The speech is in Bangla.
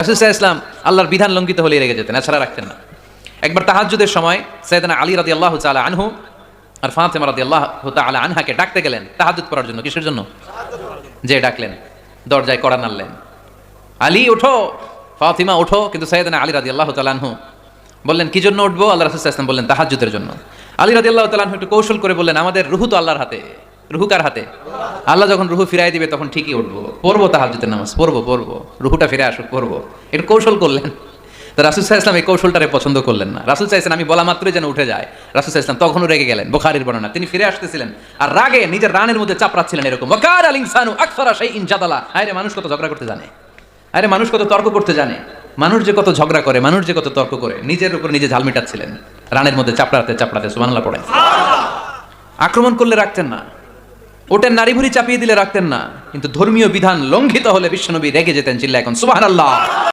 রাসূল সাল্লাল্লাহু আলাইহি ওয়াসাল্লাম আল্লাহর বিধান লঙ্ঘিত হলে রেগে যেতেন, এছাড়া রাখতেন না। একবার তাহাজ্জুদের সময় সাইয়েদনা আলী রাদিয়াল্লাহু তাআলা আনহু আর ফাতিমা রাদিয়াল্লাহু তাআলা আনহাকে ডাকতে গেলেন তাহাজ্জুদ পড়ার জন্য। কিসের জন্য? যে ডাকলেন, দরজায় কড়া নাড়লেন, আলী ওঠো, ফাতিমা ওঠো। কিন্তু সাইয়েদনা আলী রাদিয়াল্লাহু তাআলা আনহু বললেন কি জন্য উঠবো? আল্লাহ রাসূল সাল্লাল্লাহু আলাইহি ওয়াসাল্লাম বললেন তাহাজ্জুদের জন্য। আলী রাদিয়াল্লাহু তাআলা আনহু একটু কৌশল করে বললেন, আমাদের রুহু তো আল্লাহর হাতে। রুহু কার হাতে? আল্লাহ যখন রুহু ফিরাই দিবে তখন ঠিকই উঠবো, পড়বো তাহাজ্জুদের নামাজ, পড়বো, রুহুটা ফিরে আসুক, পড়বো। একটু কৌশল করলেন। তো রাসূল সাল্লাল্লাহু আলাইহি ওয়াসাল্লাম এই কৌশলটারে পছন্দ করলেন না। রাসূল চাইছেন আমি বলা মাত্রই যেন উঠে যায়। রাসূল সাল্লাল্লাহু আলাইহি ওয়াসাল্লাম তখনও রেগে গেলেন। বুখারীর বর্ণনা, তিনি ফিরে আসতেছিলেন আর রাগে নিজের রানের মধ্যে চাপড়াচ্ছিলেন এরকম, ওয়াকার আল ইনসানু আকসারা শাইইন জাদালা। আরে মানুষ কত ঝগড়া করতে জানে, আরে মানুষ কত তর্ক করতে জানে, মানুষ যে কত ঝগড়া করে, মানুষ যে কত তর্ক করে, নিজের উপর নিজে ঝাল মিটাচ্ছিলেন রানের মধ্যে চাপড়াতে চাপড়াতে। সুবহানাল্লাহ পড়েন। আক্রমণ করলে রাখতেন না, ওটার নারী ভুড়ি চাপিয়ে দিলে রাখতেন না, কিন্তু ধর্মীয় বিধান লঙ্ঘিত হলে বিশ্বনবী রেগে যেতেন। চিল্লা এখন সুবহানাল্লাহ।